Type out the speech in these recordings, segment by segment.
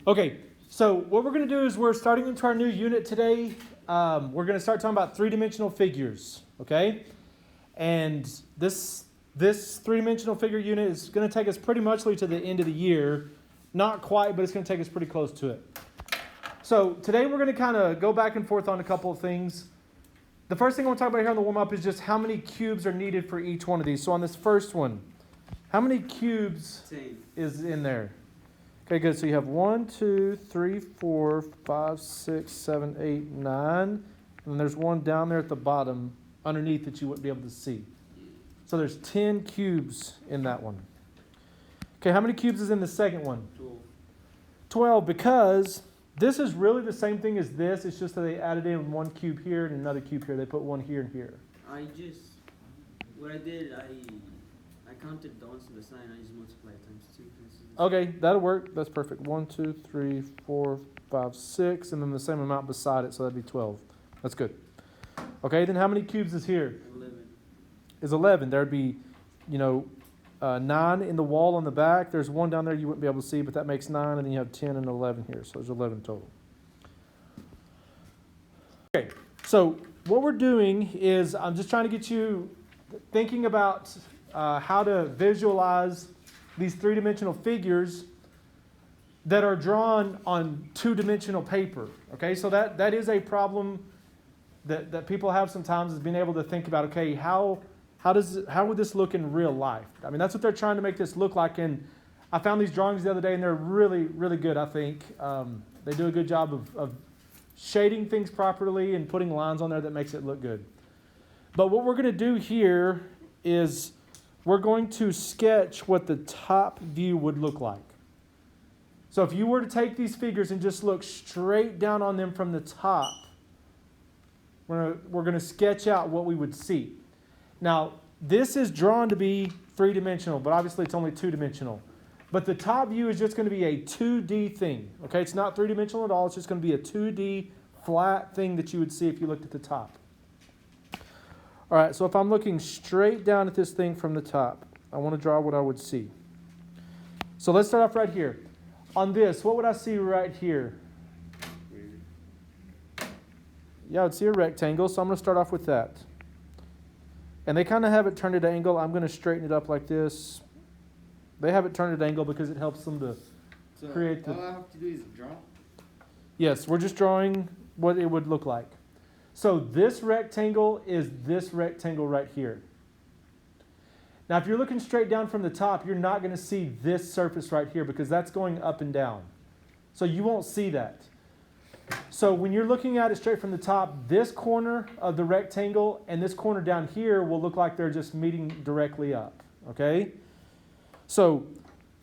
Okay, so what we're going to do is we're starting into our new unit today. We're going to start talking about three-dimensional figures, okay? And this three-dimensional figure unit is going to take us pretty much to the end of the year. Not quite, but it's going to take us pretty close to it. So today we're going to kind of go back and forth on a couple of things. The first thing I want to talk about here on the warm-up is just how many cubes are needed for each one of these. So on this first one, how many cubes 10. is in there? Okay, good. So you have 1, 2, 3, 4, 5, 6, 7, 8, 9. And there's one down there at the bottom underneath that you wouldn't be able to see. So there's 10 cubes in that one. Okay, how many cubes is in the second one? 12. 12, because this is really the same thing as this. It's just that they added in one cube here and another cube here. They put one here and here. What I did, I counted the ones on the side and I just multiplied times 2. Okay, that'll work. That's perfect. 1, 2, 3, 4, 5, 6, and then the same amount beside it, so that'd be 12. That's good. Okay, then how many cubes is here? 11. Is 11. There'd be, 9 in the wall on the back. There's one down there you wouldn't be able to see, but that makes 9, and then you have 10 and 11 here, so there's 11 total. Okay, so what we're doing is I'm just trying to get you thinking about how to visualize these three-dimensional figures that are drawn on two-dimensional paper. Okay, so that is a problem that people have sometimes, is being able to think about, okay, how would this look in real life? I mean, that's what they're trying to make this look like. And I found these drawings the other day, and they're really, really good, I think. They do a good job of shading things properly and putting lines on there that makes it look good. But what we're going to do here is we're going to sketch what the top view would look like. So if you were to take these figures and just look straight down on them from the top, we're going to sketch out what we would see. Now, this is drawn to be three-dimensional, but obviously it's only two-dimensional. But the top view is just going to be a 2D thing. Okay, it's not three-dimensional at all. It's just going to be a 2D flat thing that you would see if you looked at the top. All right, so if I'm looking straight down at this thing from the top, I want to draw what I would see. So let's start off right here. On this, what would I see right here? Yeah, I would see a rectangle, so I'm going to start off with that. And they kind of have it turned at an angle. I'm going to straighten it up like this. They have it turned at an angle because it helps them to create the... All I have to do is draw? Yes, we're just drawing what it would look like. So this rectangle is this rectangle right here. Now, if you're looking straight down from the top, you're not going to see this surface right here because that's going up and down. So you won't see that. So when you're looking at it straight from the top, this corner of the rectangle and this corner down here will look like they're just meeting directly up. Okay? So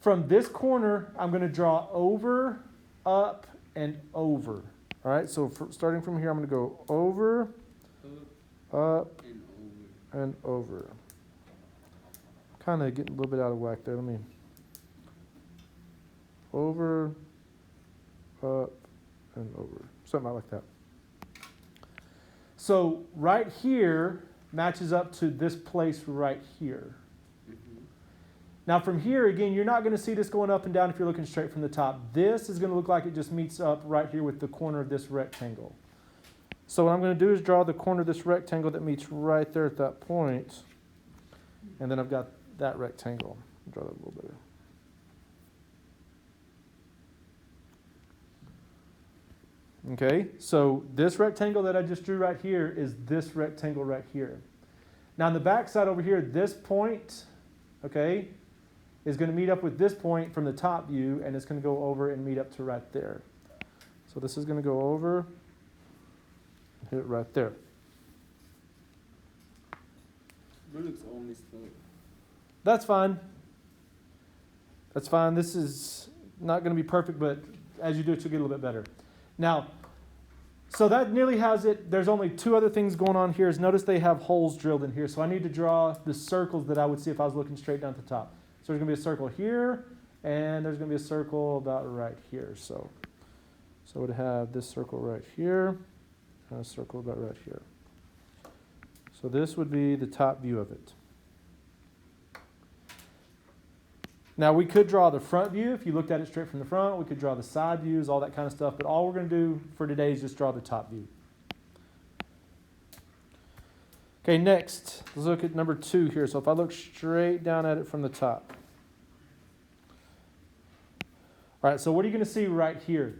from this corner, I'm going to draw over, up, and over. All right, so starting from here, I'm going to go over, up, and over. Kind of getting a little bit out of whack there. Let me... Over, up, and over. Something like that. So right here matches up to this place right here. Now from here, again, you're not going to see this going up and down if you're looking straight from the top. This is going to look like it just meets up right here with the corner of this rectangle. So what I'm going to do is draw the corner of this rectangle that meets right there at that point. And then I've got that rectangle. I'll draw that a little better. Okay, so this rectangle that I just drew right here is this rectangle right here. Now on the back side over here, this point, okay, is going to meet up with this point from the top view, and it's going to go over and meet up to right there. So this is going to go over and hit it right there. It looks all messed up. That's fine. That's fine. This is not going to be perfect, but as you do it, you'll get a little bit better. Now, so that nearly has it. There's only two other things going on here. Is notice they have holes drilled in here. So I need to draw the circles that I would see if I was looking straight down at the top. So there's going to be a circle here, and there's going to be a circle about right here. So it would have this circle right here, and a circle about right here. So this would be the top view of it. Now we could draw the front view if you looked at it straight from the front. We could draw the side views, all that kind of stuff. But all we're going to do for today is just draw the top view. Okay, next, let's look at number 2 here. So if I look straight down at it from the top. All right, so what are you going to see right here?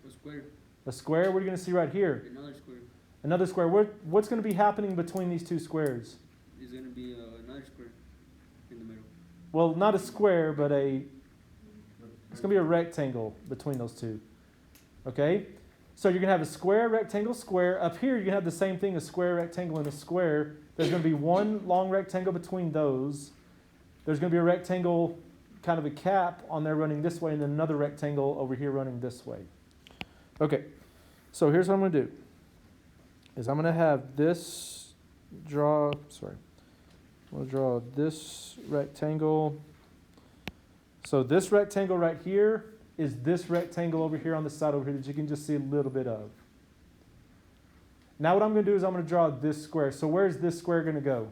A square. A square? What are you going to see right here? Another square. Another square. What's going to be happening between these two squares? There's gonna be another square in the middle. Well, not a square, but it's going to be a rectangle between those two. Okay? So you're going to have a square, rectangle, square. Up here, you're going to have the same thing, a square, rectangle, and a square. There's going to be one long rectangle between those. There's going to be a rectangle, kind of a cap on there running this way, and then another rectangle over here running this way. Okay, so here's what I'm going to do. Is I'm going to have this I'm going to draw this rectangle. So this rectangle right here is this rectangle over here on the side over here that you can just see a little bit of. Now what I'm going to do is I'm going to draw this square. So where's this square going to go?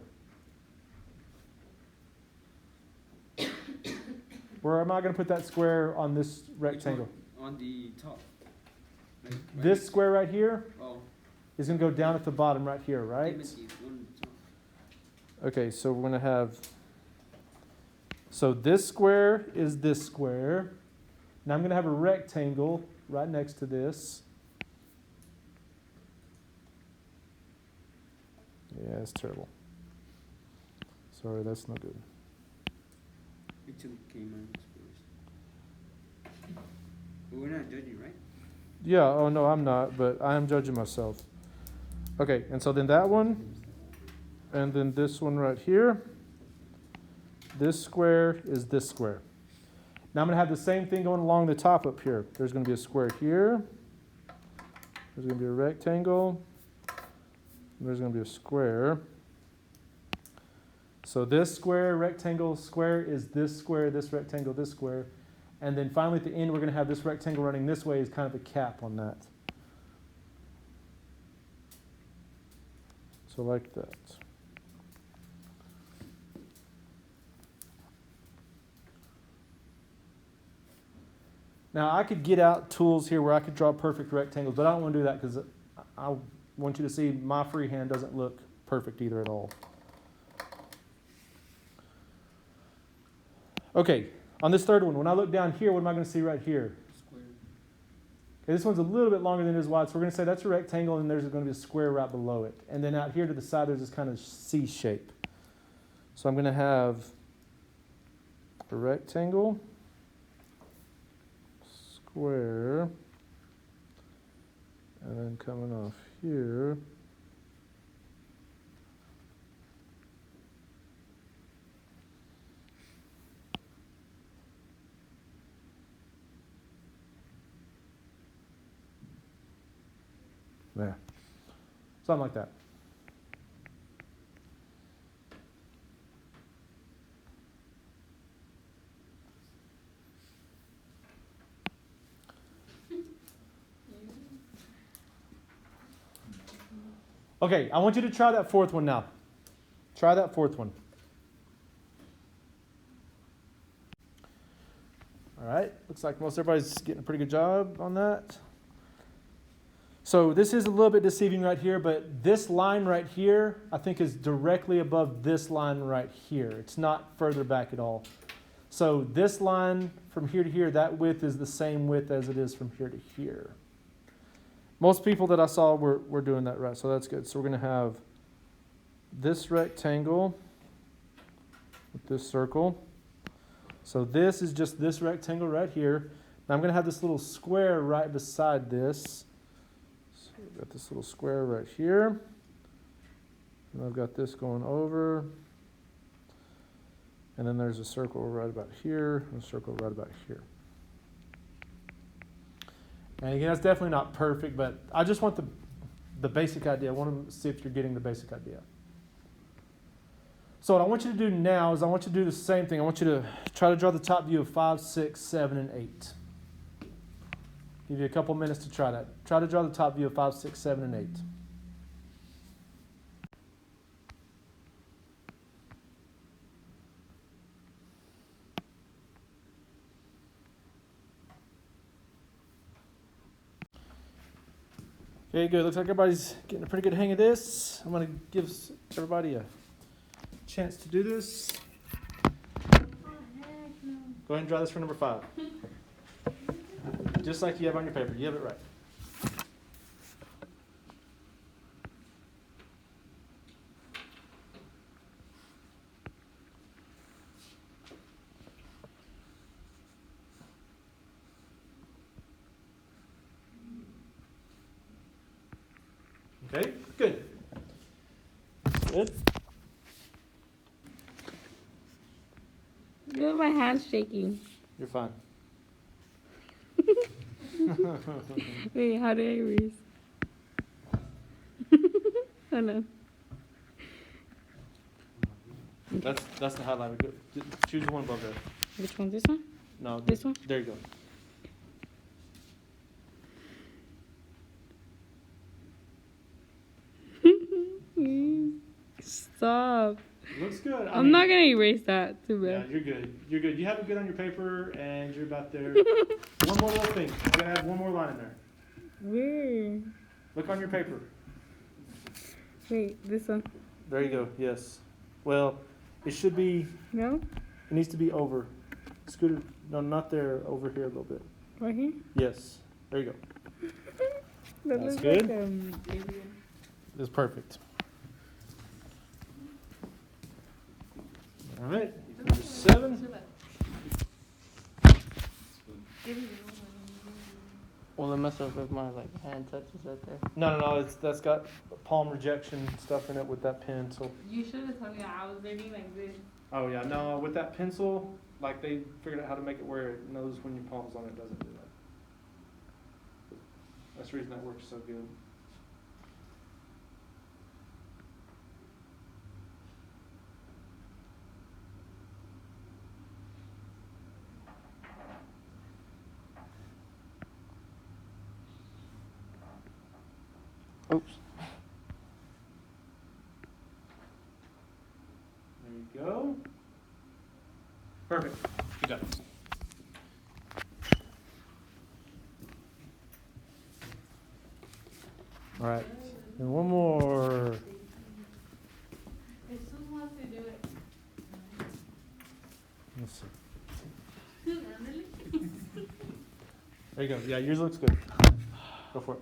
Where am I going to put that square on this rectangle? On the top. Like, right This square right here Oh. is going to go down at the bottom right here, right? Timothy, on the top. Okay, so we're going to have, so this square is this square. Now I'm going to have a rectangle right next to this. Yeah, it's terrible. Sorry, that's not good. It took Cayman squares. But we're not judging, right? Yeah, oh no, I'm not, but I am judging myself. Okay, and so then that one, and then this one right here. This square is this square. Now I'm going to have the same thing going along the top up here. There's going to be a square here. There's going to be a rectangle. There's going to be a square. So this square, rectangle, square is this rectangle, this square. And then finally at the end, we're going to have this rectangle running this way as kind of a cap on that. So like that. Now I could get out tools here where I could draw perfect rectangles, but I don't want to do that because I want you to see my freehand doesn't look perfect either at all. Okay, on this third one, when I look down here, what am I going to see right here? Square. Okay, this one's a little bit longer than it is wide, so we're going to say that's a rectangle and there's going to be a square right below it. And then out here to the side, there's this kind of C shape. So I'm going to have a rectangle, square, and then coming off here, there. Something like that. Okay, I want you to try that fourth one now. Try that fourth one. All right, looks like most everybody's getting a pretty good job on that. So this is a little bit deceiving right here, but this line right here, I think is directly above this line right here. It's not further back at all. So this line from here to here, that width is the same width as it is from here to here. Most people that I saw were doing that right, so that's good. So we're going to have this rectangle with this circle. So this is just this rectangle right here. Now I'm going to have this little square right beside this. So I've got this little square right here. And I've got this going over. And then there's a circle right about here, and a circle right about here. And again, that's definitely not perfect, but I just want the basic idea. I want to see if you're getting the basic idea. So what I want you to do now is I want you to do the same thing. I want you to try to draw the top view of 5, 6, 7, and 8. Give you a couple minutes to try that. Try to draw the top view of 5, 6, 7, and 8. Okay, good. Looks like everybody's getting a pretty good hang of this. I'm going to give everybody a chance to do this. Go ahead and draw this for number 5. Just like you have on your paper. You have it right. Okay, good. Good. Look at my hands shaking. You're fine. Wait, how do I erase? Oh no. That's the highlighter. Go, choose the one above there. Which one? This one? No, This one? There you go. Stop. Looks good. I'm not gonna erase that. Too Yeah, bad. you're good. You're good. You have it good on your paper, and you're about there. One more little thing. You're gonna have one more line in there. Where? Look on your paper. Wait, this one. There you go. Yes. Well, it should be. No? It needs to be over. Scoot it. No, not there. Over here a little bit. Right here? Yes. There you go. That That's looks good. like alien. That's perfect. All right. Number 7. Well, it must have if my hand touches right there. No. That's got palm rejection stuff in it with that pen. So. You should have told me I was reading like this. Oh yeah, no, with that pencil, like they figured out how to make it where it knows when your palm's on it, doesn't do that. That's the reason that works so good. Oops. There you go. Perfect. Good job. All right. And one more. If Sue wants to do it. Let's see. There you go. Yeah, yours looks good. Go for it.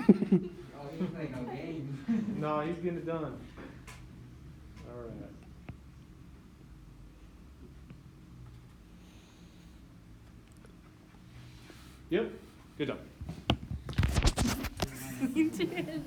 Oh, he ain't playing no games. No, he's getting it done. All right. Yep. Good job. You did.